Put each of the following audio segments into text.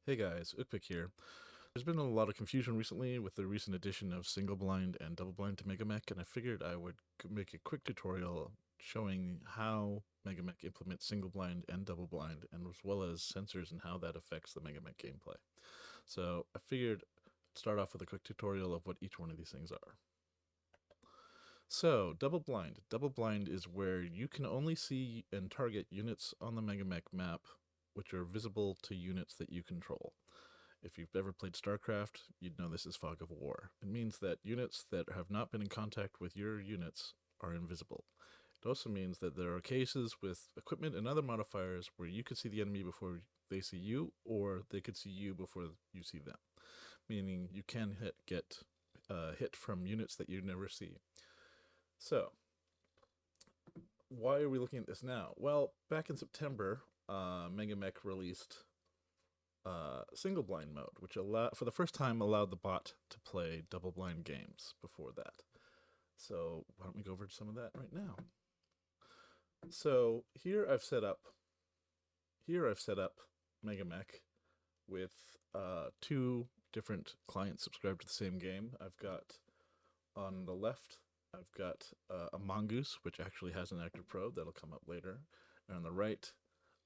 Hey guys, Ukpik here. There's been a lot of confusion recently with the recent addition of single blind and double blind to Megamek, and I figured I would make a quick tutorial showing how Megamek implements single blind and double blind, and as well as sensors and how that affects the Megamek gameplay. So I figured I'd start off with a quick tutorial of what each one of these things are. So, double blind. Double blind is where you can only see and target units on the Megamek map which are visible to units that you control. If you've ever played StarCraft, you'd know this is Fog of War. It means that units that have not been in contact with your units are invisible. It also means that there are cases with equipment and other modifiers where you could see the enemy before they see you, or they could see you before you see them, meaning you can get hit from units that you never see. So, why are we looking at this now? Well, back in September, Megamek released single blind mode, which for the first time allowed the bot to play double blind games before that. So why don't we go over some of that right now? So here I've set up Megamek with two different clients subscribed to the same game. I've got on the left, I've got a mongoose, which actually has an active probe that'll come up later, and on the right,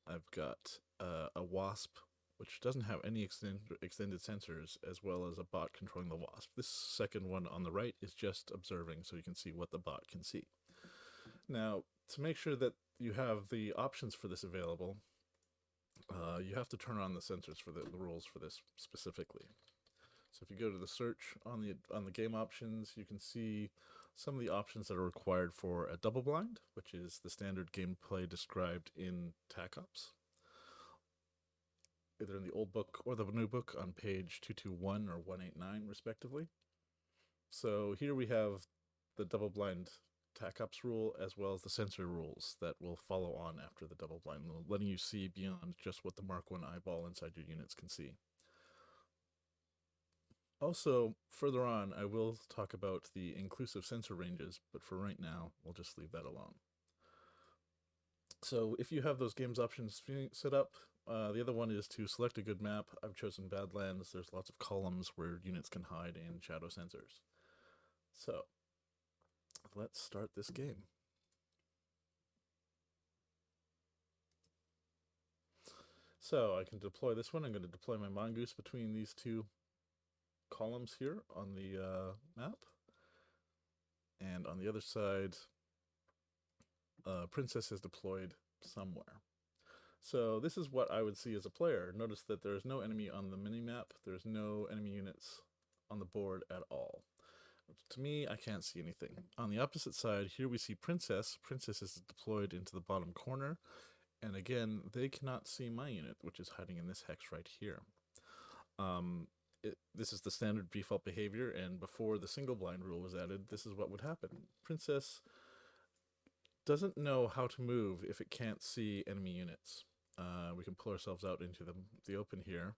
I've got a wasp, which doesn't have any extended sensors, as well as a bot controlling the wasp. This second one on the right is just observing, so you can see what the bot can see. Now, to make sure that you have the options for this available, you have to turn on the sensors for the rules for this specifically. So if you go to the search on the game options, you can see some of the options that are required for a double blind, which is the standard gameplay described in TAC-Ops, either in the old book or the new book on page 221 or 189 respectively. So here we have the double blind TAC-Ops rule as well as the sensor rules that will follow on after the double blind, letting you see beyond just what the Mark 1 eyeball inside your units can see. Also, further on, I will talk about the inclusive sensor ranges, but for right now, we'll just leave that alone. So if you have those games options set up, the other one is to select a good map. I've chosen Badlands. There's lots of columns where units can hide in shadow sensors. So let's start this game. So I can deploy this one. I'm going to deploy my mongoose between these two columns here on the map. And on the other side, Princess is deployed somewhere. So this is what I would see as a player. Notice that there is no enemy on the mini-map. There's no enemy units on the board at all. To me, I can't see anything. On the opposite side, here we see Princess. Princess is deployed into the bottom corner. And again, they cannot see my unit, which is hiding in this hex right here. This is the standard default behavior, and before the single blind rule was added, this is what would happen. Princess doesn't know how to move if it can't see enemy units. We can pull ourselves out into the open here,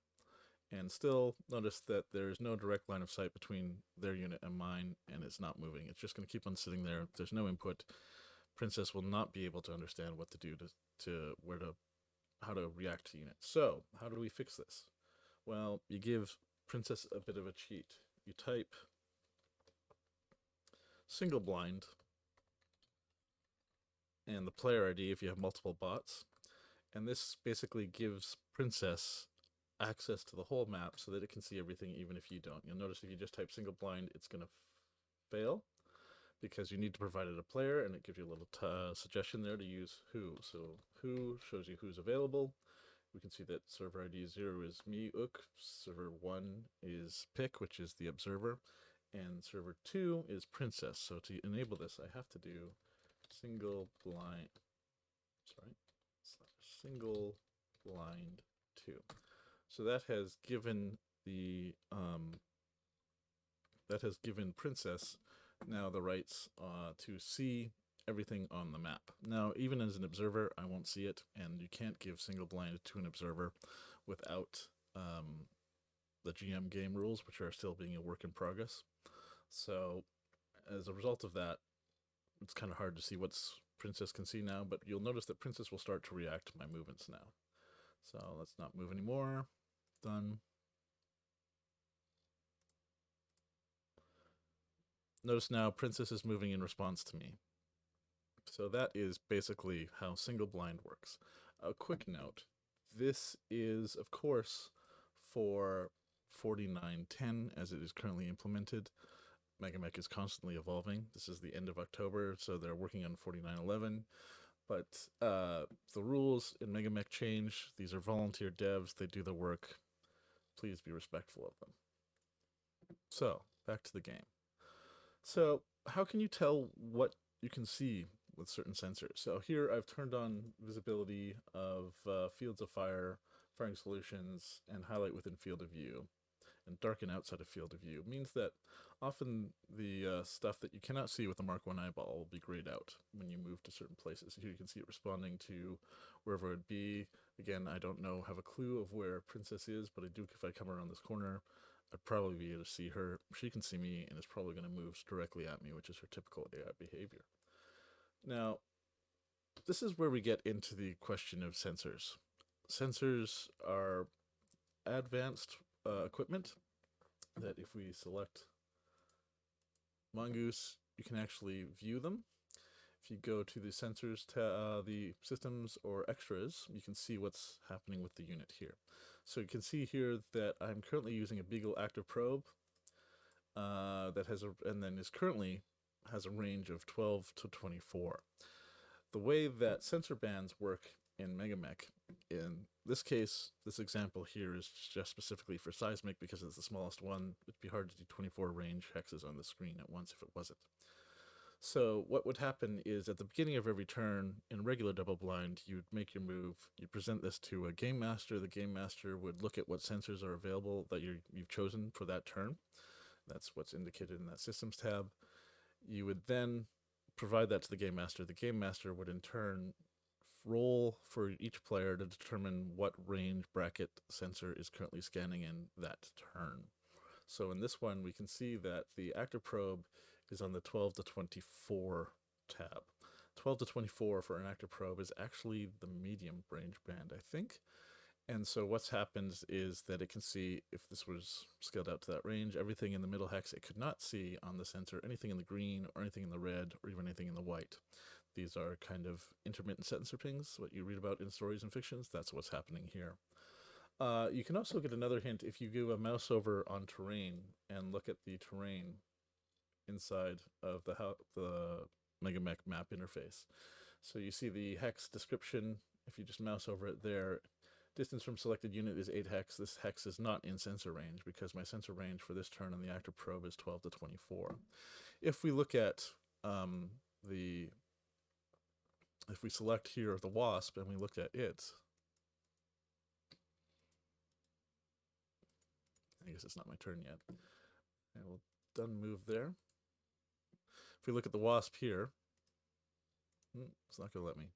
and still notice that there's no direct line of sight between their unit and mine, and it's not moving. It's just going to keep on sitting there. There's no input. Princess will not be able to understand what to do how to react to units. So how do we fix this? Well, you give Princess a bit of a cheat. You type single blind and the player ID if you have multiple bots. And this basically gives Princess access to the whole map so that it can see everything even if you don't. You'll notice if you just type single blind, it's going to fail because you need to provide it a player, and it gives you a little suggestion there to use who. So who shows you who's available. We can see that server ID 0 is me, Ook. Server 1 is Pick, which is the observer. And server 2 is Princess. So to enable this, I have to do single blind 2. So that has given Princess now the rights to see everything on the map. Now, even as an observer, I won't see it, and you can't give single blind to an observer without the GM game rules, which are still being a work in progress. So, as a result of that, it's kind of hard to see what Princess can see now, but you'll notice that Princess will start to react to my movements now. So let's not move anymore. done. Notice now Princess is moving in response to me. So that is basically how single blind works. A quick note, this is of course for 4910 as it is currently implemented. Megamek is constantly evolving. This is the end of October, so they're working on 4911. But the rules in Megamek change. These are volunteer devs. They do the work. Please be respectful of them. So, back to the game. So, how can you tell what you can see with certain sensors? So here I've turned on visibility of fields of fire, firing solutions, and highlight within field of view, and darken outside of field of view. It means that often the stuff that you cannot see with the Mark 1 eyeball will be grayed out when you move to certain places. Here you can see it responding to wherever it be. Again, I don't have a clue of where Princess is, but I do if I come around this corner. I'd probably be able to see her. She can see me and is probably going to move directly at me, which is her typical AI behavior. Now, this is where we get into the question of sensors. Sensors are advanced equipment that if we select Mongoose, you can actually view them. If you go to the sensors, the systems or extras, you can see what's happening with the unit here. So you can see here that I'm currently using a Beagle active probe that has currently has a range of 12 to 24. The way that sensor bands work in Megamek, in this case, this example here is just specifically for seismic because it's the smallest one. It'd be hard to do 24 range hexes on the screen at once if it wasn't. So what would happen is at the beginning of every turn in regular double blind, you'd make your move, you'd present this to a game master. The game master would look at what sensors are available that you've chosen for that turn. That's what's indicated in that systems tab. You would then provide that to the game master. The game master would in turn roll for each player to determine what range bracket sensor is currently scanning in that turn. So in this one, we can see that the active probe is on the 12 to 24 tab. 12 to 24 for an active probe is actually the medium range band, I think. And so what's happened is that it can see, if this was scaled out to that range, everything in the middle hex it could not see on the sensor, anything in the green or anything in the red or even anything in the white. These are kind of intermittent sensor pings, what you read about in stories and fictions. That's what's happening here. You can also get another hint if you go a mouse over on terrain and look at the terrain inside of the Megamek map interface. So you see the hex description. If you just mouse over it there, distance from selected unit is 8 hex. This hex is not in sensor range because my sensor range for this turn on the active probe is 12 to 24. If we look at if we select here the wasp and we look at it, I guess it's not my turn yet. I will done move there. If we look at the wasp here, it's not going to let me.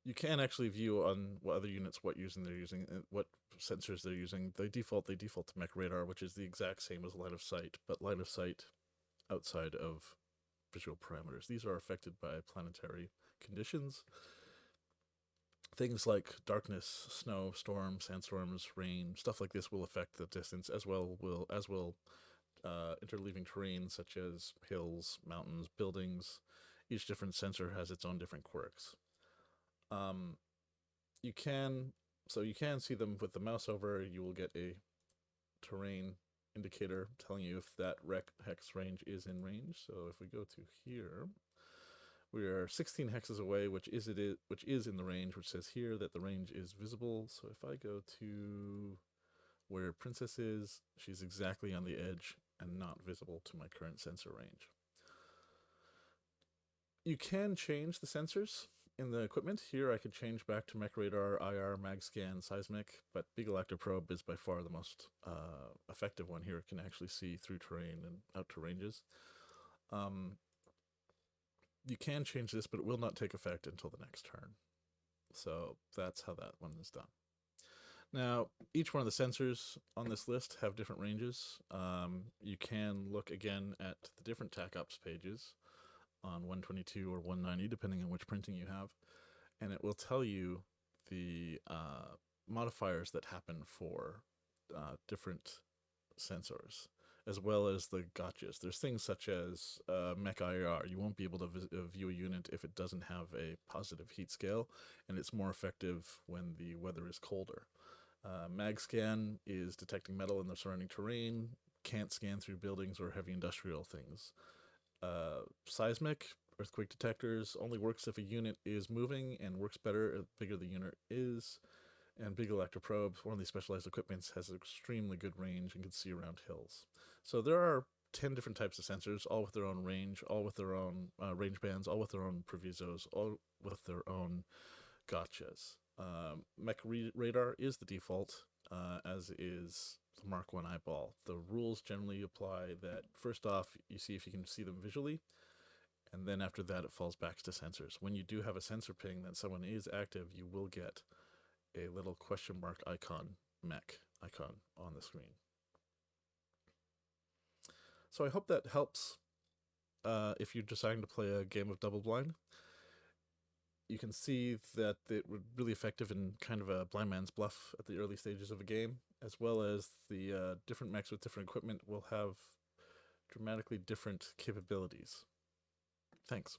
You can actually view on what other units what they're using, what sensors they're using. They default to mech radar, which is the exact same as line of sight, but line of sight outside of visual parameters. These are affected by planetary conditions. Things like darkness, snow, storm, sandstorms, rain, stuff like this will affect the distance as will interleaving terrain such as hills, mountains, buildings. Each different sensor has its own different quirks. You can see them with the mouse over. You will get a terrain indicator telling you if that hex range is in range. So if we go to here, we are 16 hexes away, which is in the range, which says here that the range is visible. So if I go to where Princess is, she's exactly on the edge and not visible to my current sensor range. You can change the sensors in the equipment. Here I could change back to mech radar, IR, mag scan, seismic, but Beagle active probe is by far the most effective one here. It can actually see through terrain and out to ranges. You can change this, but it will not take effect until the next turn. So that's how that one is done. Now, each one of the sensors on this list have different ranges. You can look again at the different TACOps pages on 122 or 190, depending on which printing you have, and it will tell you the modifiers that happen for different sensors, as well as the gotchas. There's things such as Mech IR. You won't be able to view a unit if it doesn't have a positive heat scale, and it's more effective when the weather is colder. Mag scan is detecting metal in the surrounding terrain, can't scan through buildings or heavy industrial things. Seismic, earthquake detectors, only works if a unit is moving and works better the bigger the unit is. And Big Electroprobe, one of these specialized equipments, has extremely good range and can see around hills. So there are 10 different types of sensors, all with their own range, all with their own range bands, all with their own provisos, all with their own gotchas. Mech radar is the default, as is the Mark 1 eyeball. The rules generally apply that first off, you see if you can see them visually, and then after that, it falls back to sensors. When you do have a sensor ping that someone is active, you will get a little question mark icon, mech icon, on the screen. So I hope that helps if you're deciding to play a game of double blind. You can see that it would really effective in kind of a blind man's bluff at the early stages of a game, as well as the different mechs with different equipment will have dramatically different capabilities. Thanks.